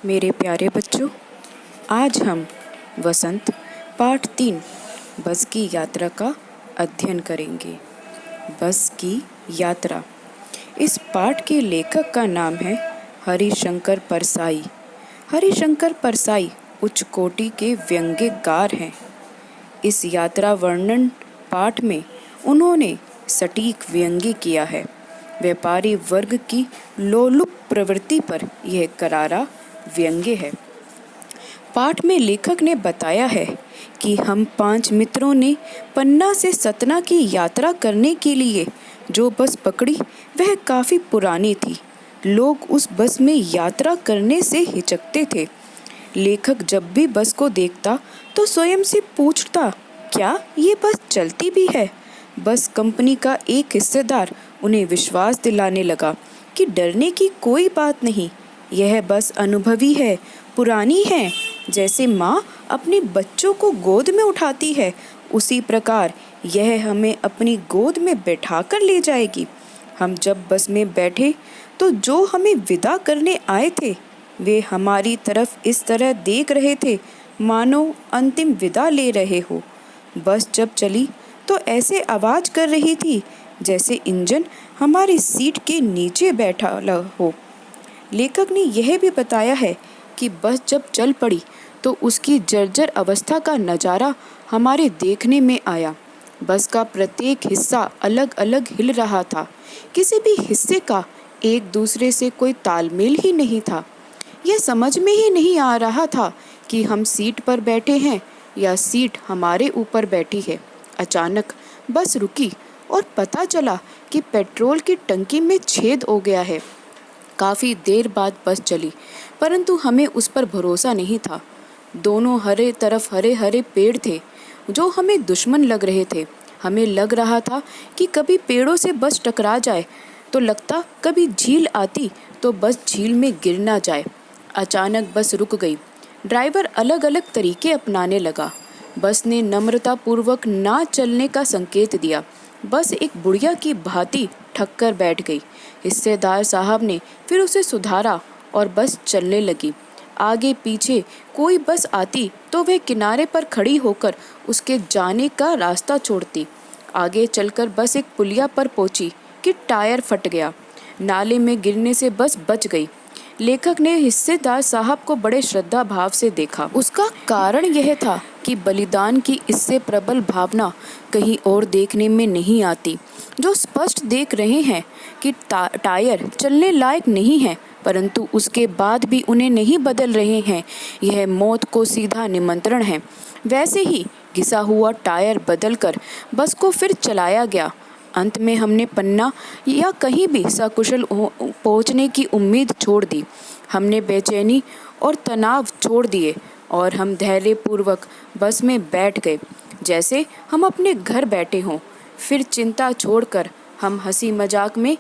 मेरे प्यारे बच्चों, आज हम वसंत पाठ 3 बस की यात्रा का अध्ययन करेंगे। बस की यात्रा। इस पाठ के लेखक का नाम है हरिशंकर परसाई। हरिशंकर परसाई उच्च कोटि के व्यंग्यकार हैं। इस यात्रा वर्णन पाठ में उन्होंने सटीक व्यंग्य किया है। व्यापारी वर्ग की लोलुप प्रवृत्ति पर यह करारा व्यंग्य है। पाठ में लेखक ने बताया है कि हम 5 मित्रों ने पन्ना से सतना की यात्रा करने के लिए जो बस पकड़ी वह काफ़ी पुरानी थी। लोग उस बस में यात्रा करने से हिचकते थे। लेखक जब भी बस को देखता तो स्वयं से पूछता, क्या ये बस चलती भी है? बस कंपनी का एक हिस्सेदार उन्हें विश्वास दिलाने लगा कि डरने की कोई बात नहीं, यह बस अनुभवी है, पुरानी है। जैसे माँ अपने बच्चों को गोद में उठाती है, उसी प्रकार यह हमें अपनी गोद में बैठाकर ले जाएगी। हम जब बस में बैठे तो जो हमें विदा करने आए थे वे हमारी तरफ इस तरह देख रहे थे मानो अंतिम विदा ले रहे हो। बस जब चली तो ऐसे आवाज़ कर रही थी जैसे इंजन हमारी सीट के नीचे बैठा हो। लेखक ने यह भी बताया है कि बस जब चल पड़ी तो उसकी जर्जर अवस्था का नज़ारा हमारे देखने में आया। बस का प्रत्येक हिस्सा अलग अलग हिल रहा था। किसी भी हिस्से का एक दूसरे से कोई तालमेल ही नहीं था। यह समझ में ही नहीं आ रहा था कि हम सीट पर बैठे हैं या सीट हमारे ऊपर बैठी है। अचानक बस रुकी और पता चला कि पेट्रोल की टंकी में छेद हो गया है। काफ़ी देर बाद बस चली, परंतु हमें उस पर भरोसा नहीं था। दोनों हरे तरफ हरे हरे पेड़ थे जो हमें दुश्मन लग रहे थे। हमें लग रहा था कि कभी पेड़ों से बस टकरा जाए तो लगता, कभी झील आती तो बस झील में गिर ना जाए। अचानक बस रुक गई। ड्राइवर अलग अलग तरीके अपनाने लगा। बस ने नम्रतापूर्वक ना चलने का संकेत दिया। बस एक बुढ़िया की भांति ठक कर बैठ गई। हिस्सेदार साहब ने फिर उसे सुधारा और बस चलने लगी। आगे पीछे कोई बस आती तो वह किनारे पर खड़ी होकर उसके जाने का रास्ता छोड़ती। आगे चलकर बस एक पुलिया पर पहुंची कि टायर फट गया। नाले में गिरने से बस बच गई। लेखक ने हिस्सेदार साहब को बड़े श्रद्धा भाव से देखा। उसका कारण यह था कि बलिदान की इससे प्रबल भावना कहीं और देखने में नहीं आती। जो स्पष्ट देख रहे हैं कि टायर चलने लायक नहीं है, परंतु उसके बाद भी उन्हें नहीं बदल रहे हैं, यह मौत को सीधा निमंत्रण है। वैसे ही घिसा हुआ टायर बदलकर बस को फिर चलाया गया। अंत में हमने पन्ना या कहीं भी सकुशल पहुंचने की उम्मीद छोड़ दी। हमने बेचैनी और तनाव छोड़ दिए और हम धैर्यपूर्वक बस में बैठ गए जैसे हम अपने घर बैठे हों। फिर चिंता छोड़कर हम हंसी मजाक में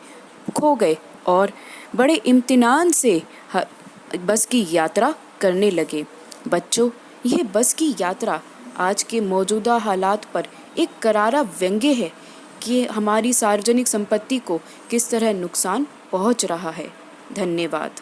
खो गए और बड़े इम्तिनान से बस की यात्रा करने लगे। बच्चों, यह बस की यात्रा आज के मौजूदा हालात पर एक करारा व्यंग्य है कि हमारी सार्वजनिक संपत्ति को किस तरह नुकसान पहुंच रहा है। धन्यवाद।